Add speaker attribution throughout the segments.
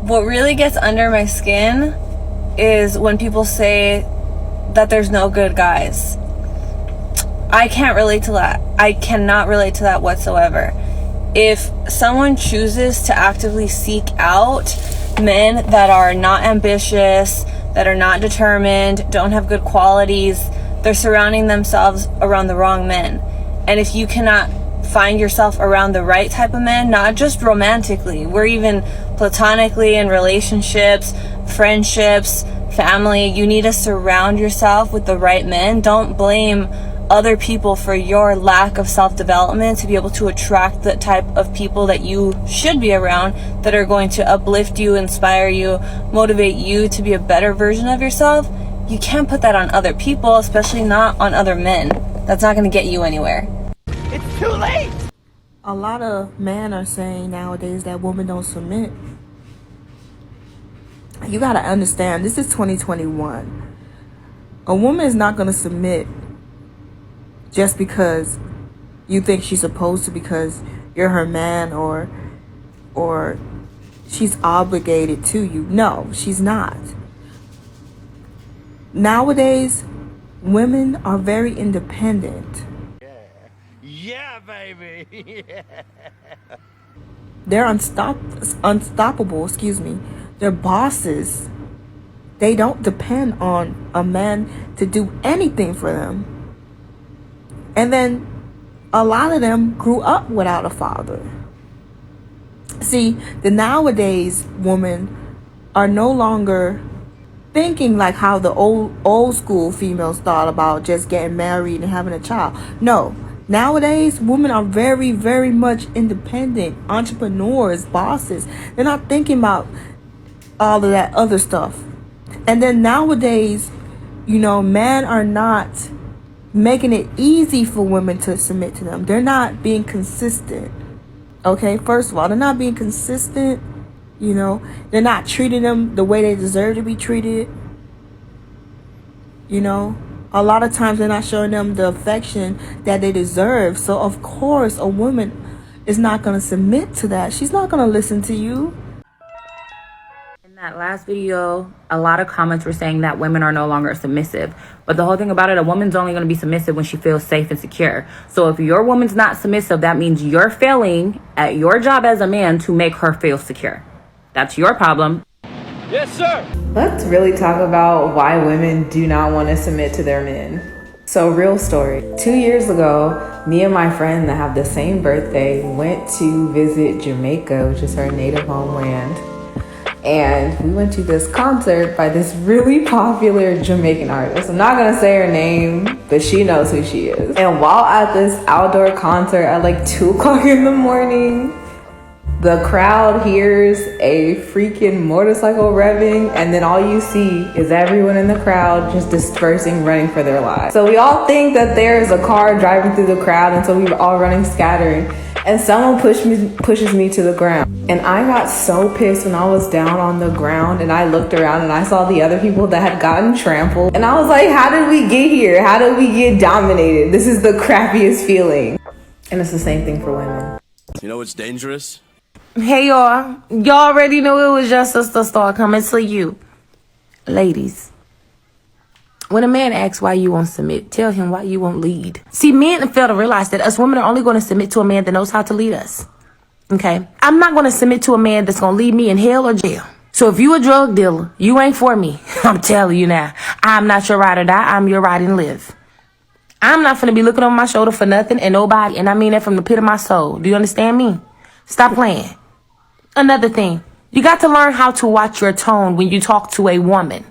Speaker 1: What really gets under my skin is when people say that there's no good guys. I can't relate to that. I cannot relate to that whatsoever. If someone chooses to actively seek out men that are not ambitious, that are not determined, don't have good qualities, they're surrounding themselves around the wrong men. And if you cannot find yourself around the right type of men, not just romantically, we're even platonically in relationships, friendships, family, you need to surround yourself with the right men. Don't blame other people for your lack of self-development to be able to attract the type of people that you should be around, that are going to uplift you, inspire you, motivate you to be a better version of yourself. You can't put that on other people, especially not on other men. That's not going to get you anywhere.
Speaker 2: It's too late!
Speaker 3: A lot of men are saying nowadays that women don't submit. You gotta understand, this is 2021. A woman is not gonna submit just because you think she's supposed to, because you're her man, or she's obligated to you. No, she's not. Nowadays, women are very independent.
Speaker 2: Yeah, baby. Yeah.
Speaker 3: They're unstoppable, They're bosses. They don't depend on a man to do anything for them. And then a lot of them grew up without a father. See, the nowadays women are no longer thinking like how the old school females thought about just getting married and having a child. No. Nowadays, women are very, very much independent, entrepreneurs, bosses. They're not thinking about all of that other stuff. And then nowadays, men are not making it easy for women to submit to them. They're not being consistent. Okay, first of all, they're not being consistent. They're not treating them the way they deserve to be treated. A lot of times they're not showing them the affection that they deserve. So of course a woman is not going to submit to that. She's not going to listen to you.
Speaker 4: In that last video, a lot of comments were saying that women are no longer submissive. But the whole thing about it, a woman's only going to be submissive when she feels safe and secure. So if your woman's not submissive, that means you're failing at your job as a man to make her feel secure. That's your problem.
Speaker 2: Yes, sir.
Speaker 5: Let's really talk about why women do not want to submit to their men. So, real story. 2 years ago, me and my friend that have the same birthday went to visit Jamaica, which is her native homeland. And we went to this concert by this really popular Jamaican artist. I'm not gonna say her name, but she knows who she is. And while at this outdoor concert at like 2 o'clock in the morning, the crowd hears a freaking motorcycle revving, and then all you see is everyone in the crowd just dispersing, running for their lives. So we all think that there's a car driving through the crowd, and so we were all running scattered. And someone pushes me to the ground. And I got so pissed when I was down on the ground and I looked around and I saw the other people that had gotten trampled. And I was like, how did we get here? How did we get dominated? This is the crappiest feeling. And it's the same thing for women.
Speaker 6: You know what's dangerous?
Speaker 4: Hey y'all already knew it was your sister Star coming to you. Ladies, when a man asks why you won't submit, tell him why you won't lead. See, men fail to realize that us women are only going to submit to a man that knows how to lead us. Okay? I'm not going to submit to a man that's going to lead me in hell or jail. So if you a drug dealer, you ain't for me. I'm telling you now. I'm not your ride or die. I'm your ride and live. I'm not finna be looking over my shoulder for nothing and nobody. And I mean that from the pit of my soul. Do you understand me? Stop playing. Another thing, you got to learn how to watch your tone when you talk to a woman.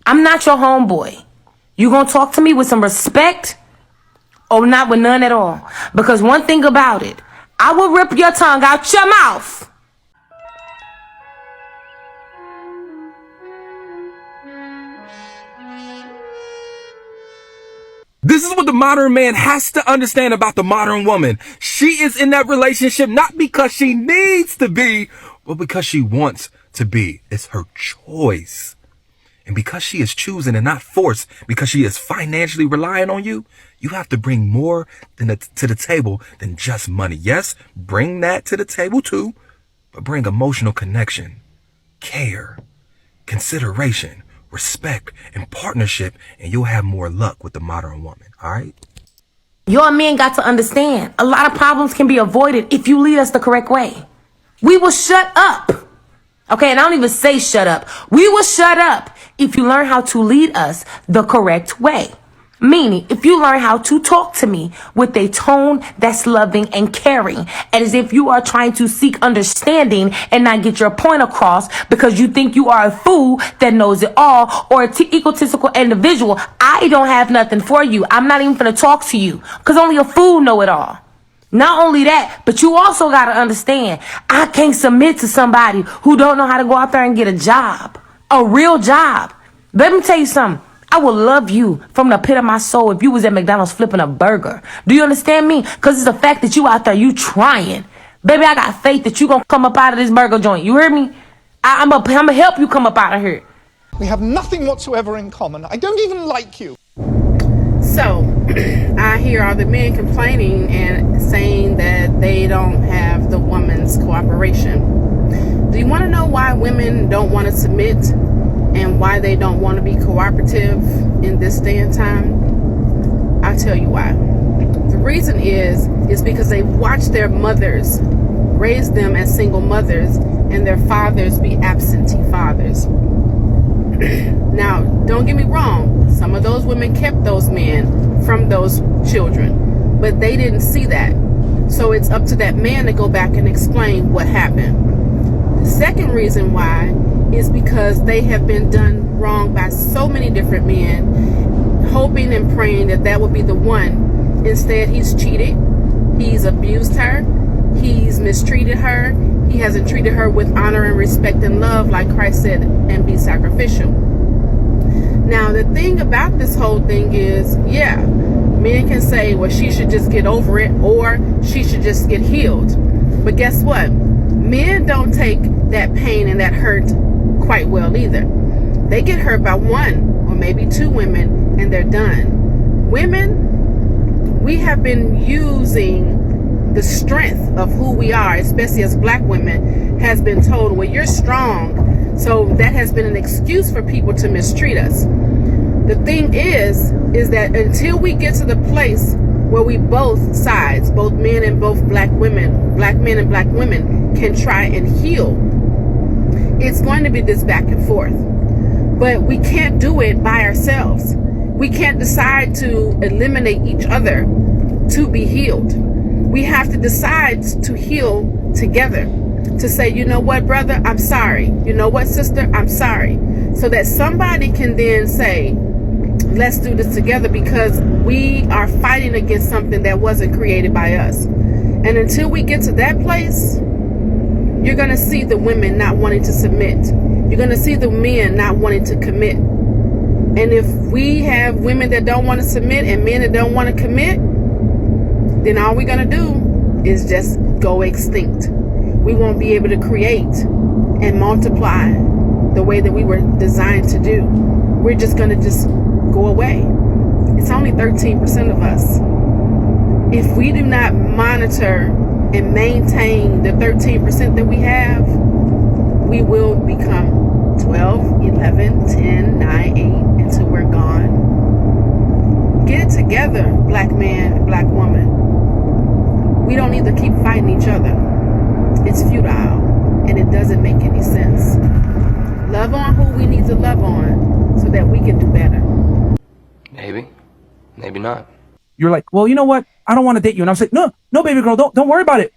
Speaker 4: I'm not your homeboy. You gonna talk to me with some respect or not with none at all? Because one thing about it, I will rip your tongue out your mouth.
Speaker 7: This is what the modern man has to understand about the modern woman. She is in that relationship not because she needs to be, but because she wants to be. It's her choice. And because she is choosing and not forced, because she is financially relying on you, you have to bring more to the table than just money. Yes, bring that to the table too, but bring emotional connection. care, consideration, respect, and partnership, and you'll have more luck with the modern woman, all right?
Speaker 4: Your men got to understand a lot of problems can be avoided if you lead us the correct way. We will shut up. Okay, and I don't even say shut up. We will shut up if you learn how to lead us the correct way. Meaning, if you learn how to talk to me with a tone that's loving and caring, and as if you are trying to seek understanding and not get your point across because you think you are a fool that knows it all or an egotistical individual, I don't have nothing for you. I'm not even going to talk to you because only a fool know it all. Not only that, but you also got to understand, I can't submit to somebody who don't know how to go out there and get a job, a real job. Let me tell you something. I would love you from the pit of my soul if you was at McDonald's flipping a burger. Do you understand me? Because it's the fact that you out there, you trying. Baby, I got faith that you going to come up out of this burger joint. You hear me? I'm going to help you come up out of here.
Speaker 6: We have nothing whatsoever in common. I don't even like you.
Speaker 8: So, I hear all the men complaining and saying that they don't have the woman's cooperation. Do you want to know why women don't want to submit and why they don't want to be cooperative in this day and time? I'll tell you why. The reason is because they watch their mothers raise them as single mothers and their fathers be absentee fathers. Now, don't get me wrong. Some of those women kept those men from those children, but they didn't see that. So it's up to that man to go back and explain what happened. The second reason why is because they have been done wrong by so many different men, hoping and praying that that would be the one. Instead, he's cheated, he's abused her, he's mistreated her, he hasn't treated her with honor and respect and love like Christ said, and be sacrificial. Now, the thing about this whole thing is, yeah, men can say, well, she should just get over it or she should just get healed. But guess what? Men don't take that pain and that hurt quite well either. They get hurt by one or maybe two women and they're done. Women, we have been using the strength of who we are, especially as black women, has been told, well, you're strong. So that has been an excuse for people to mistreat us. The thing is that until we get to the place where we both sides, both men and both black women, black men and black women, can try and heal, it's going to be this back and forth. But we can't do it by ourselves. We can't decide to eliminate each other to be healed. We have to decide to heal together. To say, you know what, brother, I'm sorry. You know what, sister, I'm sorry. So that somebody can then say, let's do this together, because we are fighting against something that wasn't created by us. And until we get to that place, you're going to see the women not wanting to submit. You're going to see the men not wanting to commit. And if we have women that don't want to submit and men that don't want to commit, then all we're going to do is just go extinct. We won't be able to create and multiply the way that we were designed to do. We're just going to just go away. It's only 13% of us. If we do not monitor and maintain the 13% that we have, we will become 12, 11, 10, 9, 8 until we're gone. Get it together, black man and black woman. We don't need to keep fighting each other. It's futile and it doesn't make any sense. Love on who we need to love on so that we can do better.
Speaker 9: Maybe, maybe not.
Speaker 10: You're like, well, you know what? I don't want to date you. And I'm saying, no, baby girl, don't worry about it.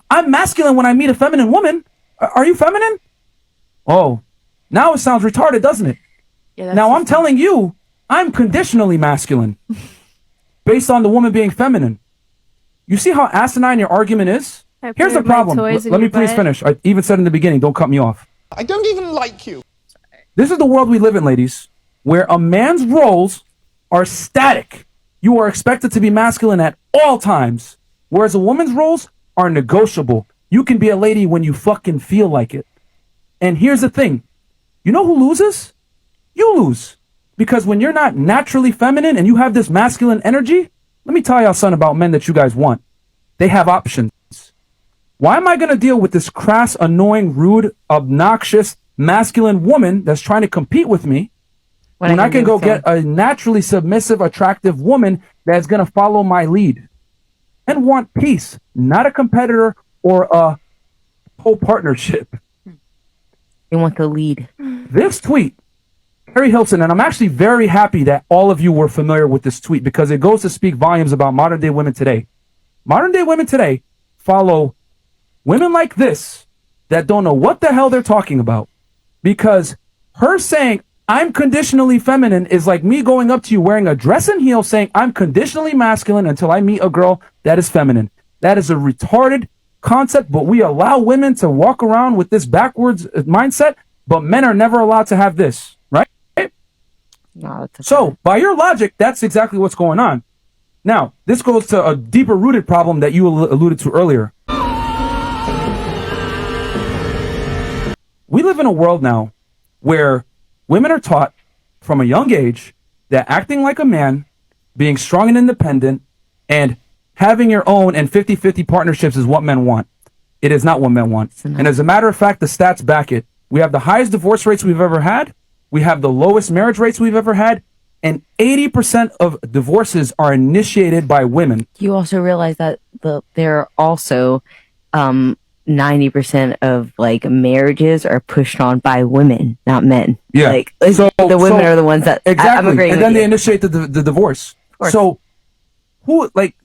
Speaker 10: I'm masculine when I meet a feminine woman. Are you feminine? Oh, now it sounds retarded, doesn't it?
Speaker 11: Yeah,
Speaker 10: now I'm telling you, I'm conditionally masculine based on the woman being feminine. You see how asinine your argument is? Here's the problem. Let me please finish. I even said in the beginning, don't cut me off.
Speaker 6: I don't even like you.
Speaker 10: This is the world we live in, ladies, where a man's roles are static. You are expected to be masculine at all times, whereas a woman's roles are negotiable. You can be a lady when you fucking feel like it. And here's the thing. You know who loses? You lose. Because when you're not naturally feminine and you have this masculine energy, let me tell y'all something about men that you guys want. They have options. Why am I going to deal with this crass, annoying, rude, obnoxious, masculine woman that's trying to compete with me when I can go get a naturally submissive, attractive woman that's going to follow my lead and want peace, not a competitor or a whole partnership.
Speaker 11: They want the lead.
Speaker 10: This tweet, Harry Hilson, and I'm actually very happy that all of you were familiar with this tweet because it goes to speak volumes about modern day women today. Modern day women today follow women like this that don't know what the hell they're talking about, because her saying I'm conditionally feminine is like me going up to you wearing a dress and heels saying I'm conditionally masculine until I meet a girl that is feminine. That is a retarded concept, but we allow women to walk around with this backwards mindset, but men are never allowed to have this, right?
Speaker 11: No,
Speaker 10: so by your logic, that's exactly what's going on. Now, this goes to a deeper rooted problem that you alluded to earlier. We live in a world now where women are taught from a young age that acting like a man, being strong and independent, and having your own and 50-50 partnerships is what men want. It is not what men want. And as a matter of fact, the stats back it. We have the highest divorce rates we've ever had. We have the lowest marriage rates we've ever had. And 80% of divorces are initiated by women.
Speaker 11: You also realize that there are also 90% of like marriages are pushed on by women, not men.
Speaker 10: Yeah.
Speaker 11: Like the women are the ones that
Speaker 10: exactly.
Speaker 11: I'm agreeing
Speaker 10: and then
Speaker 11: with
Speaker 10: they
Speaker 11: you.
Speaker 10: initiate the divorce. So who like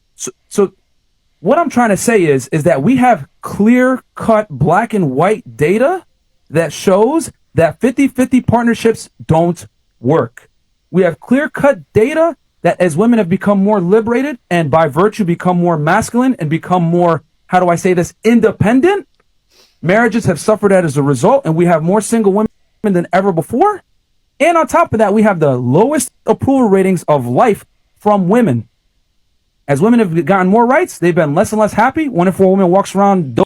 Speaker 10: so what I'm trying to say is that we have clear-cut black and white data that shows that 50-50 partnerships don't work. We have clear-cut data that as women have become more liberated and by virtue become more masculine and become more, how do I say this, independent, marriages have suffered as a result, and we have more single women than ever before. And on top of that, we have the lowest approval ratings of life from women. As women have gotten more rights, they've been less and less happy. One in four women walks around